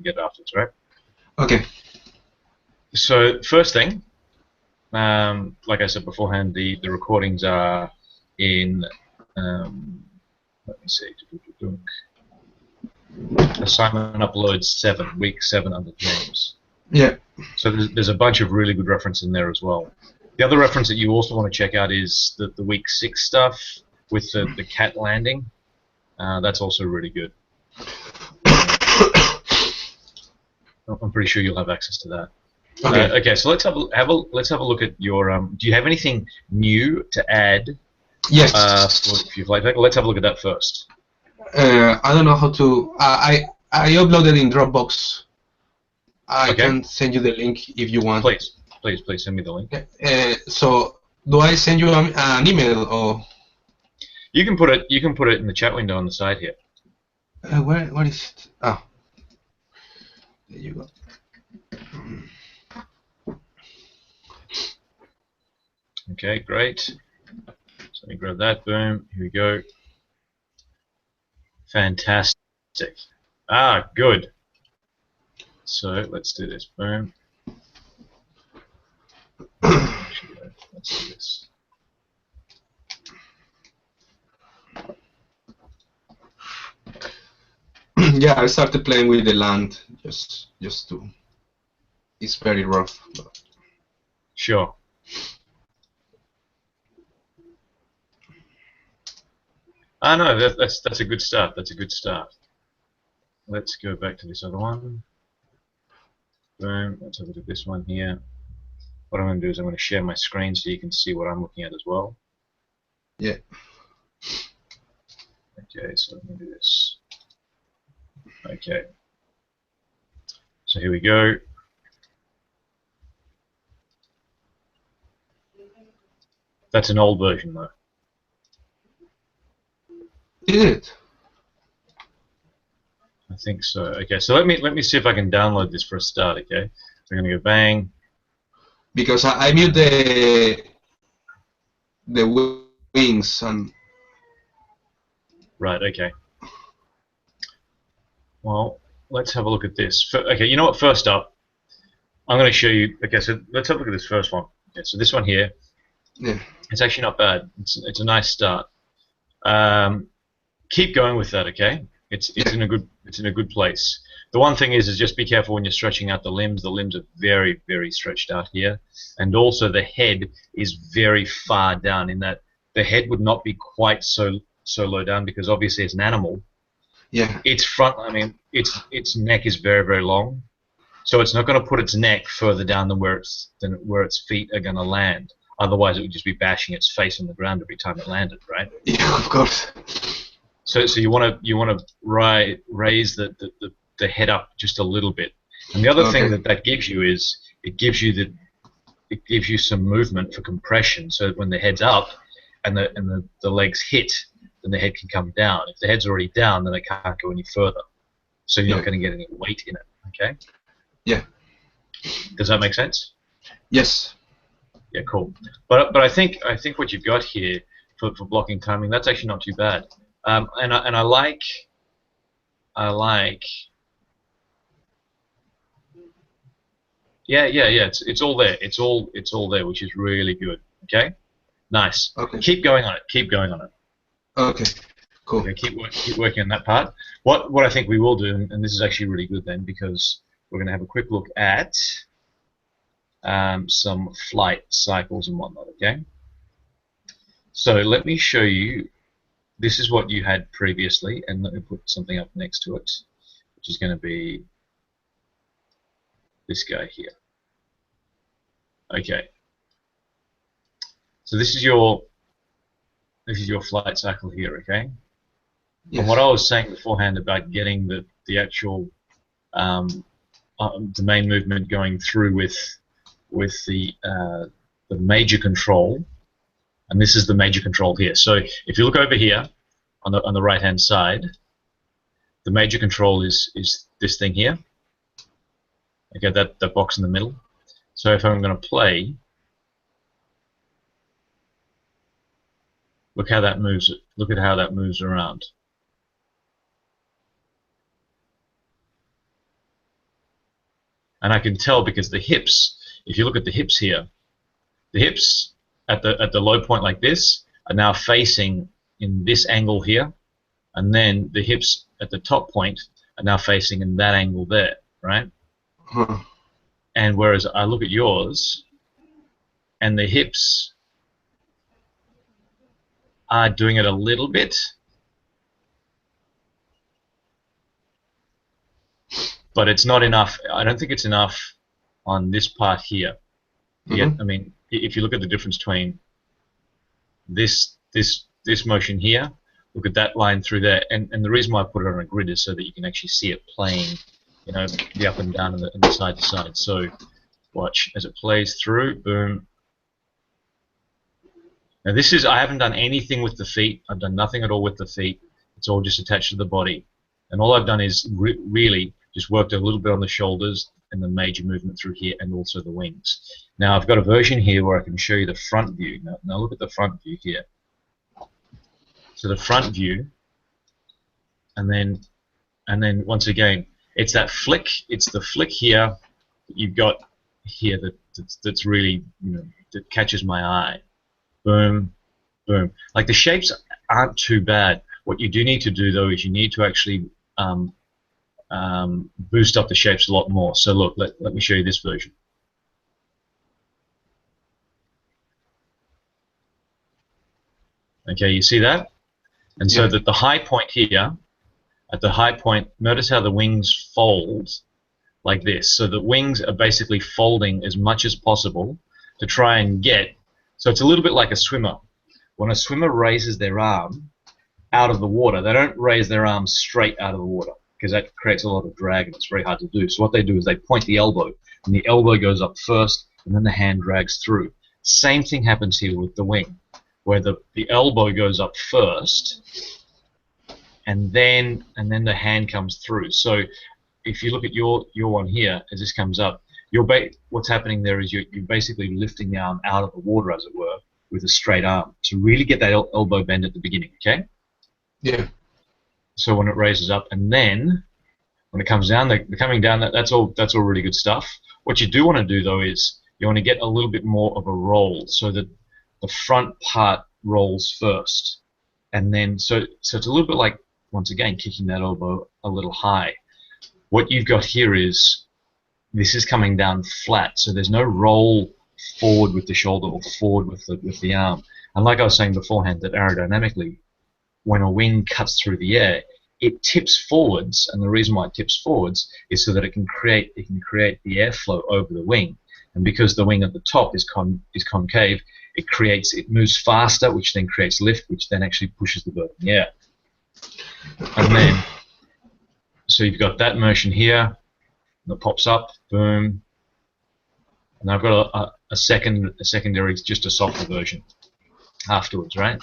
get it afterwards, right? Okay. So first thing, like I said beforehand, the recordings are in. Let me see. Assignment uploads 7, week 7 under James. Yeah. So there's a bunch of really good reference in there as well. The other reference that you also want to check out is the week 6 stuff with the cat landing. That's also really good. I'm pretty sure you'll have access to that. Okay. Okay, so let's have a look at your. Do you have anything new to add? Yes. For your flight pack? Let's have a look at that first. I don't know how to. I uploaded in Dropbox. I Okay. can send you the link if you want. Please send me the link. So do I send you an email or? You can put it in the chat window on the side here. Where is it? Ah, there you go. Okay, great. So let me grab that. Boom. Here we go. Fantastic. Ah, good. So let's do this. Boom. Actually, let's do this. Yeah, I started playing with the land just to. It's very rough. But. Sure. Ah, no, that's a good start. That's a good start. Let's go back to this other one. Boom. Let's have a look at this one here. What I'm going to do is I'm going to share my screen so you can see what I'm looking at as well. Yeah. Okay, so let me do this. Okay. So here we go. That's an old version though. Is it? I think so. Okay, so let me see if I can download this for a start. Okay, so I'm gonna go bang. Because I mute the wings and. Right. Okay. Well, let's have a look at this. Okay, you know what? First up, I'm going to show you. Okay, so let's have a look at this first one. Okay, so this one here. Yeah. It's actually not bad. It's a nice start. Keep going with that. Okay, it's in a good place. The one thing is just be careful when you're stretching out the limbs. The limbs are very, very stretched out here, and also the head is very far down. In that the head would not be quite so low down because obviously it's an animal. Yeah. Its front, I mean, its neck is very, very long, so it's not going to put its neck further down than where its feet are going to land. Otherwise, it would just be bashing its face on the ground every time it landed, right? Yeah, of course. So you want to raise the head up just a little bit. And the other thing that gives you is it gives you some movement for compression. So that when the head's up and the legs hit, then the head can come down. If the head's already down, then it can't go any further. So you're not going to get any weight in it. Okay? Yeah. Does that make sense? Yes. Yeah, cool. But I think what you've got here for blocking timing, that's actually not too bad. And I like. Yeah. It's all there. It's all there, which is really good. Okay. Nice. Okay. Keep going on it. Keep going on it. Okay. Cool. Okay, keep working on that part. What I think we will do, and this is actually really good then, because we're going to have a quick look at some flight cycles and whatnot. Okay. So let me show you. This is what you had previously, and let me put something up next to it, which is going to be this guy here. Okay. So this is your flight cycle here. Okay. Yes. And what I was saying beforehand about getting the actual the main movement going through with the major control, and this is the major control here. So if you look over here on the right hand side, the major control is this thing here. Okay, that box in the middle. So if I'm going to play, look how that moves. Look at how that moves around. And I can tell because the hips, if you look at the hips here, the hips at the low point like this are now facing in this angle here, and then the hips at the top point are now facing in that angle there, right? Huh. And whereas I look at yours, and the hips are doing it a little bit, but it's not enough. I don't think it's enough on this part here. Yet, I mean, if you look at the difference between this motion here, look at that line through there, and the reason why I put it on a grid is so that you can actually see it playing, you know, the up and down and the side to side. So watch as it plays through. Boom. Now this is, I haven't done anything with the feet. I've done nothing at all with the feet. It's all just attached to the body, and all I've done is really just worked a little bit on the shoulders and the major movement through here, and also the wings. Now I've got a version here where I can show you the front view. Now look at the front view here. So the front view, and then once again, it's that flick. It's the flick here that you've got here that's really, you know, that catches my eye. Boom, boom. Like the shapes aren't too bad. What you do need to do though is you need to actually boost up the shapes a lot more. So look, let me show you this version. Okay, you see that? And so that the high point here, at the high point, notice how the wings fold like this. So the wings are basically folding as much as possible to try and get, so it's a little bit like a swimmer. When a swimmer raises their arm out of the water, they don't raise their arm straight out of the water because that creates a lot of drag and it's very hard to do. So what they do is they point the elbow, and the elbow goes up first, and then the hand drags through. Same thing happens here with the wing, where the elbow goes up first, and then the hand comes through. So if you look at your one here, as this comes up, what's happening there is you're basically lifting the arm out of the water, as it were, with a straight arm to really get that elbow bend at the beginning. Okay. Yeah. So when it raises up, and then when it comes down, they're coming down. That's all really good stuff. What you do want to do though is you want to get a little bit more of a roll, so that the front part rolls first, and then so it's a little bit like, once again, kicking that elbow a little high. What you've got here is this is coming down flat, so there's no roll forward with the shoulder or forward with the arm. And like I was saying beforehand, that aerodynamically, when a wing cuts through the air, it tips forwards, and the reason why it tips forwards is so that it can create the airflow over the wing. And because the wing at the top is concave, it moves faster, which then creates lift, which then actually pushes the bird in the air. And then, so you've got that motion here that pops up, boom, and I've got a secondary, just a softer version afterwards, right?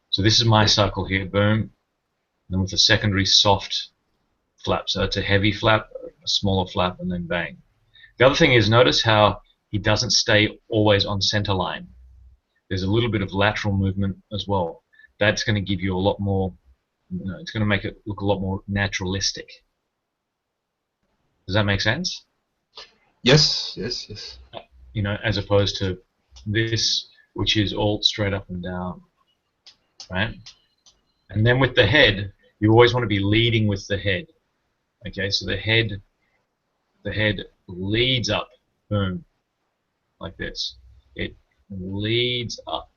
So this is my cycle here, boom, and then with a secondary soft flap. So that's a heavy flap, a smaller flap, and then bang. The other thing is, notice how he doesn't stay always on center line. There's a little bit of lateral movement as well. That's going to give you a lot more, you know, it's going to make it look a lot more naturalistic. Does that make sense? Yes, yes, yes. You know, as opposed to this, which is all straight up and down, right? And then with the head, you always want to be leading with the head. Okay, so the head leads up, boom, like this. It leads up.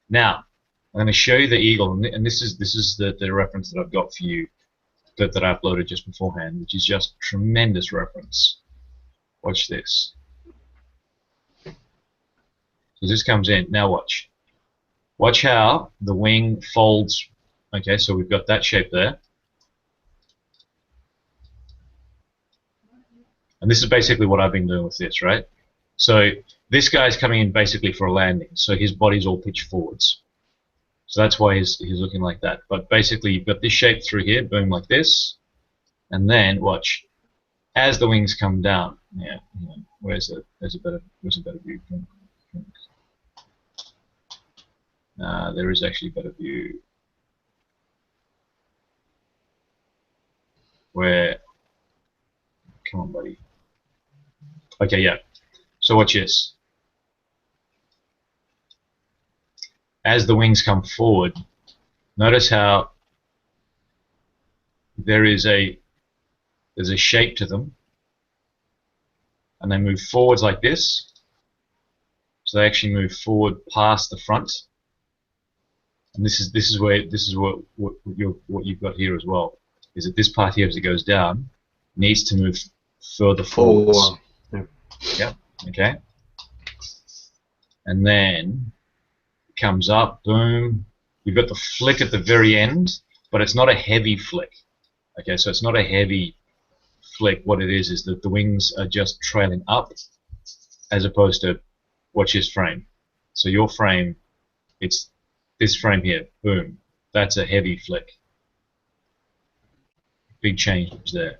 Now, I'm going to show you the eagle, and this is the reference that I've got for you that I uploaded just beforehand, which is just tremendous reference. Watch this. So this comes in. Now watch. Watch how the wing folds. Okay, so we've got that shape there. And this is basically what I've been doing with this, right? So this guy's coming in basically for a landing, so his body's all pitched forwards. So that's why he's looking like that. But basically, you've got this shape through here, boom, like this, and then watch as the wings come down. Yeah, there's a better view. There is actually a better view where. Come on, buddy. Okay, yeah. So watch this. As the wings come forward, notice how there's a shape to them, and they move forwards like this. So they actually move forward past the front, and this is what you've got here as well. Is that this part here, as it goes down, needs to move further forwards. Yeah. Okay. And then it comes up. Boom. You've got the flick at the very end, but it's not a heavy flick. Okay, so it's not a heavy flick. What it is that the wings are just trailing up, as opposed to watch this frame. So your frame, it's this frame here. Boom. That's a heavy flick. Big change there.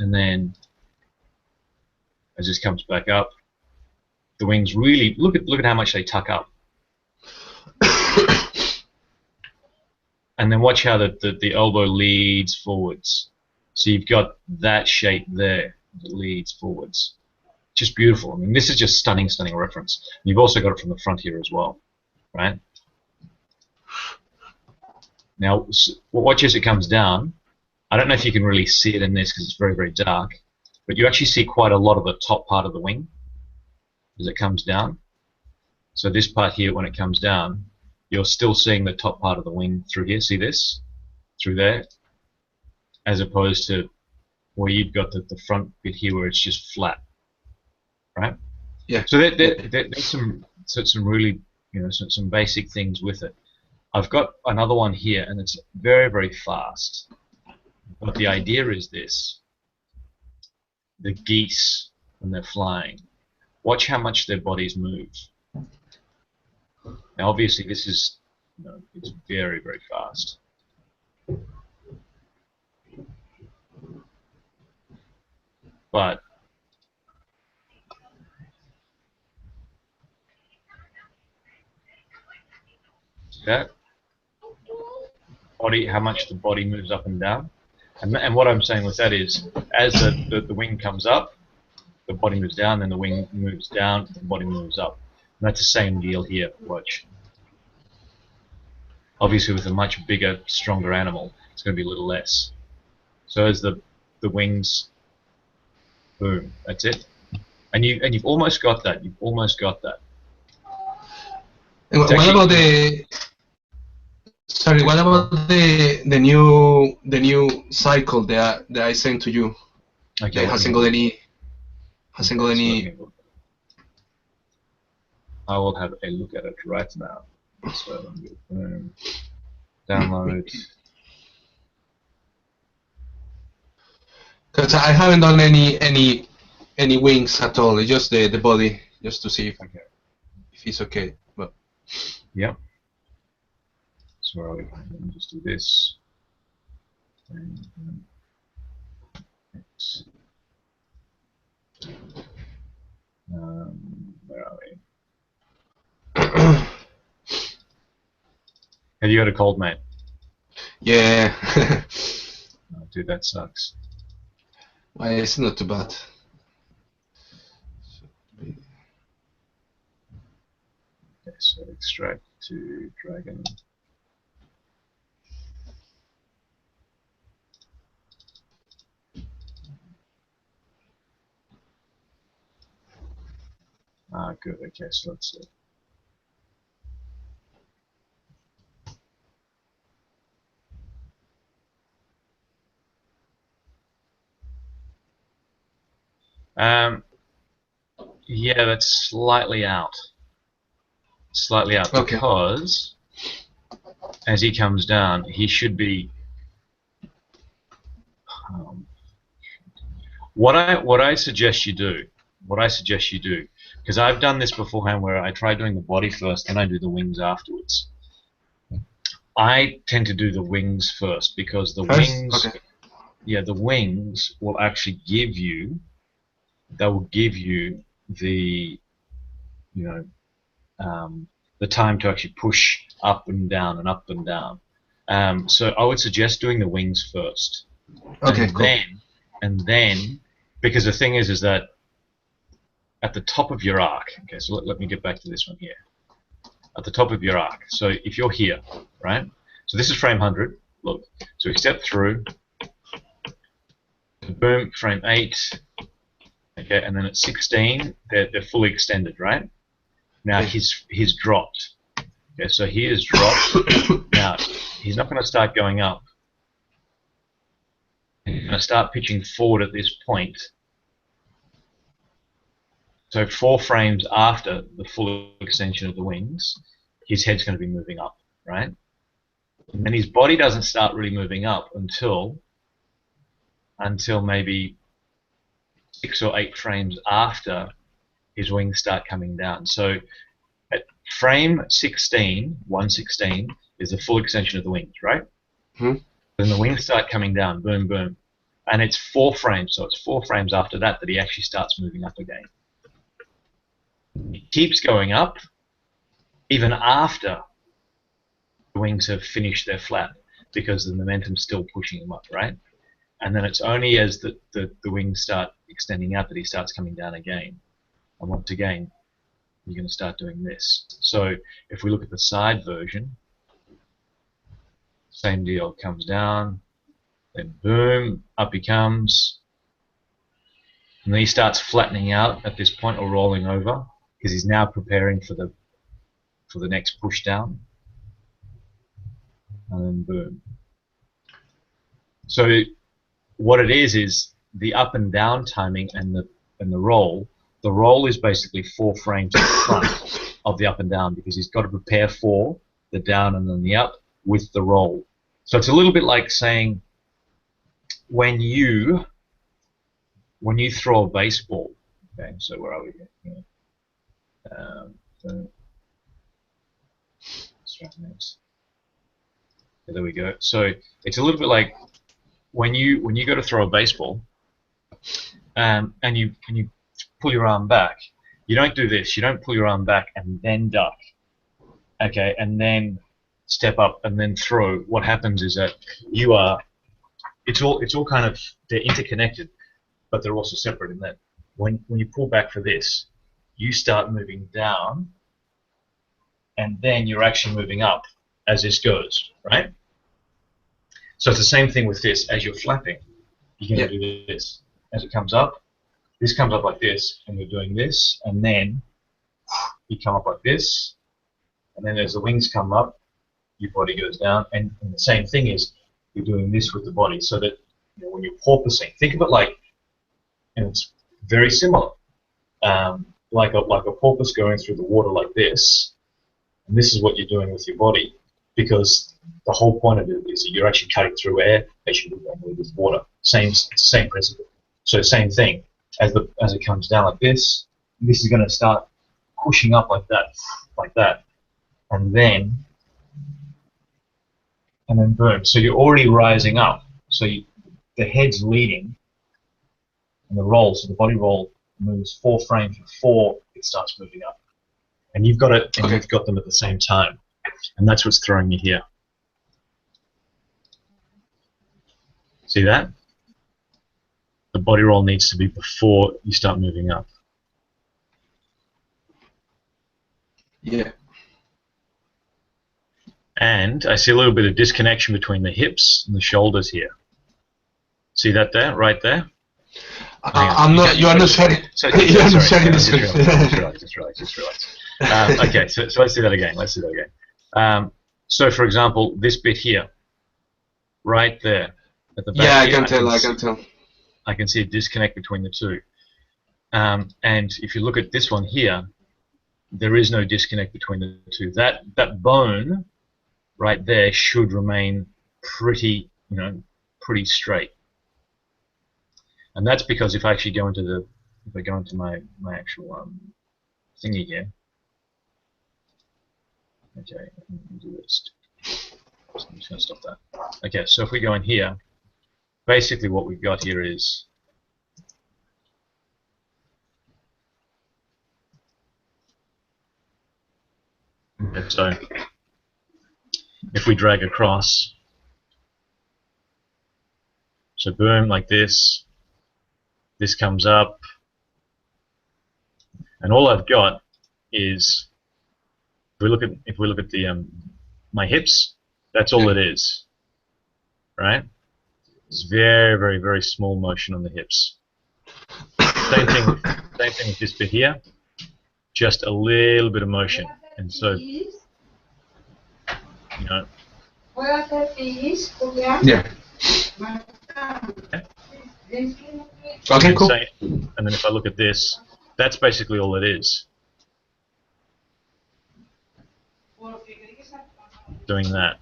And then as this comes back up, the wings really look at how much they tuck up. And then watch how the elbow leads forwards. So you've got that shape there that leads forwards. Just beautiful. I mean, this is just stunning reference. And you've also got it from the front here as well, right? Now, watch as it comes down. I don't know if you can really see it in this because it's very, very dark, but you actually see quite a lot of the top part of the wing as it comes down. So this part here, when it comes down, you're still seeing the top part of the wing through here. See this? Through there. As opposed to where you've got the front bit here where it's just flat. Right? Yeah. So there's some really, some basic things with it. I've got another one here, and it's very, very fast. But the idea is this. The geese, when they're flying, watch how much their bodies move. Now, obviously, this is, it's very, very fast. But see that body, how much the body moves up and down, and what I'm saying with that is, as the wing comes up, the body moves down, then the wing moves down, the body moves up. And that's the same deal here. Watch. Obviously, with a much bigger, stronger animal, it's going to be a little less. So as the wings, boom, that's it. And you've almost got that. You've almost got that. And what about the? Sorry, what about the new cycle that I sent to you? Okay. That hasn't got any. I will have a look at it right now. So download. Because I haven't done any wings at all. It's just the body, just to see if it's okay. But yep. So let me just do this. And, where are we? Have you got a cold, mate? Yeah. Oh, dude, that sucks. Well, it's not too bad. Okay, so extract to dragon. Ah, good. Okay, so let's see. Yeah, that's slightly out. Slightly out, okay. Because as he comes down, he should be. What I suggest you do, because I've done this beforehand, where I try doing the body first, then I do the wings afterwards. I tend to do the wings first because the wings, okay. Yeah, the wings will actually give you. They will give you the, the time to actually push up and down and up and down. So I would suggest doing the wings first. Okay, and cool. then, because the thing is that at the top of your arc, okay, so let me get back to this one here. At the top of your arc, so if you're here, right? So this is frame 100, look. So we step through, boom, frame 8, okay, and then at 16, they're fully extended, right? Now he's dropped. Okay, so he is dropped. Now, he's not going to start going up. He's going to start pitching forward at this point. So 4 frames after the full extension of the wings, his head's going to be moving up, right? And his body doesn't start really moving up until maybe 6 or 8 frames after his wings start coming down. So at frame 16, 116, is the full extension of the wings, right? Hmm. Then the wings start coming down, boom, boom. And it's 4 frames, so it's 4 frames after that he actually starts moving up again. He keeps going up even after the wings have finished their flap because the momentum's still pushing him up, right? And then it's only as the wings start extending out that he starts coming down again. And once again, you're going to start doing this. So if we look at the side version, same deal, comes down, then boom, up he comes, and then he starts flattening out at this point or rolling over because he's now preparing for the next push down, and then boom. So what it is the up and down timing and the roll. The roll is basically 4 frames in front of the up and down because he's got to prepare for the down and then the up with the roll. So it's a little bit like saying when you throw a baseball. Okay, so where are we here? There we go. So it's a little bit like when you go to throw a baseball, and you pull your arm back. You don't do this. You don't pull your arm back and then duck, okay, and then step up and then throw. What happens is that it's all kind of, they're interconnected, but they're also separate in that when you pull back for this, you start moving down, and then you're actually moving up as this goes, right? So it's the same thing with this. As you're flapping, you're going to do this. As it comes up, this comes up like this, and you're doing this, and then you come up like this, and then as the wings come up, your body goes down, and the same thing is you're doing this with the body, so that when you're porpoising, think of it like, and it's very similar, like a porpoise going through the water like this, and this is what you're doing with your body, because the whole point of it is that you're actually cutting through air as you would with water. Same principle. So same thing. As it comes down like this is going to start pushing up like that, and then boom. So you're already rising up. So the head's leading, and the roll. So the body roll moves 4 frames before it starts moving up, and you've got it, and you've got them at the same time, and that's what's throwing you here. See that? The body roll needs to be before you start moving up. Yeah. And I see a little bit of disconnection between the hips and the shoulders here. See that there, right there? I'm not. You are not sharing. You are not sharing the screen. Just relax. Okay, so let's do that again. So for example, this bit here, right there at the back. Yeah, here, I can tell. I can see a disconnect between the two. And if you look at this one here, there is no disconnect between the two. That bone right there should remain pretty straight. And that's because if I actually go into my actual thingy here. Okay, let me do this. I'm just going to stop that. Okay, so if we go in here, basically what we've got here is so if we drag across, So boom, like this. This comes up, and all I've got is, if we look at the my hips, that's all it is, right? It's very, very, very small motion on the hips. Same thing with this bit here, just a little bit of motion, and so, you know. Yeah. Okay, cool. And then if I look at this, that's basically all it is. Doing that.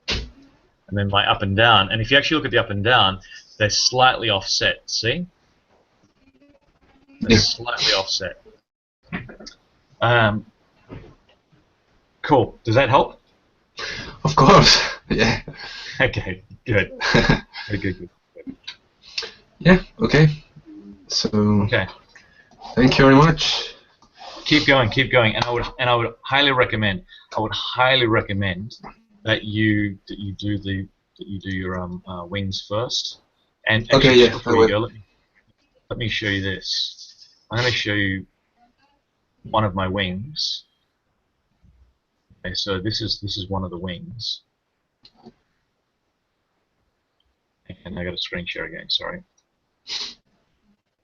And then my up and down, and if you actually look at the up and down, they're slightly offset, see? They're slightly offset. Cool. Does that help? Of course. Yeah. Okay, good. Good. Yeah, okay. So okay. Thank you very much. Keep going, and I would highly recommend that you do your wings first. And actually, okay, yeah. Before you go, let me show you this. I'm going to show you one of my wings. Okay, so this is one of the wings. And I got a screen share again. Sorry.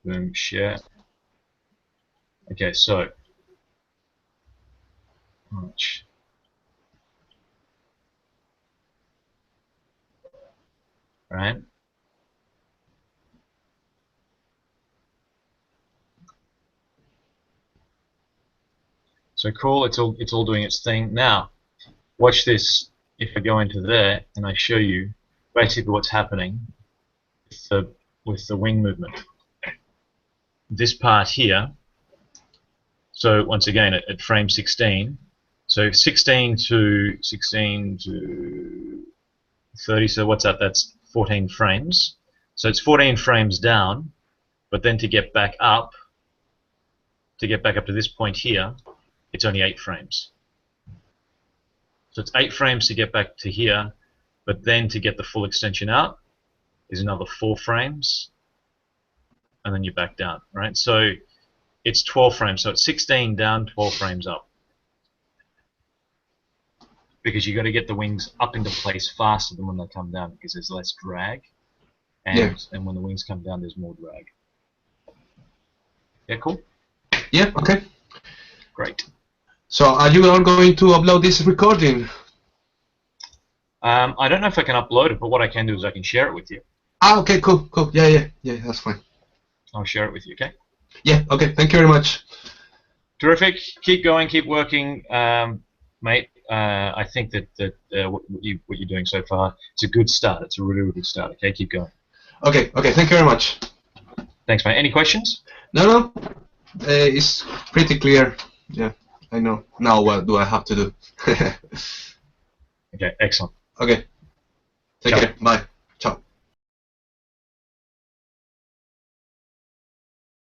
Boom, share. Okay, so much. Right. So cool. It's all doing its thing. Now, watch this. If I go into there and I show you basically what's happening with the wing movement. This part here. So once again, at frame 16. So 16 to 30. So what's that? That's 14 frames. So it's 14 frames down. But then to get back up to this point here, it's only 8 frames. So it's 8 frames to get back to here, but then to get the full extension out is another 4 frames, and then you're back down, right? So it's 12 frames. So it's 16 down, 12 frames up. Because you got to get the wings up into place faster than when they come down, because there's less drag, and when the wings come down, there's more drag. Yeah, cool. Yeah. Okay. Great. So are you all going to upload this recording? I don't know if I can upload it, but what I can do is I can share it with you. Ah, okay, cool. Yeah, that's fine. I'll share it with you, okay? Yeah, okay. Thank you very much. Terrific. Keep going, keep working, mate. I think that what you're doing so far, it's a good start. It's a really, really good start. Okay, keep going. Okay. Thank you very much. Thanks, mate. Any questions? No. It's pretty clear. Yeah, I know. Now what do I have to do? Okay, excellent. Okay. Take care. Bye.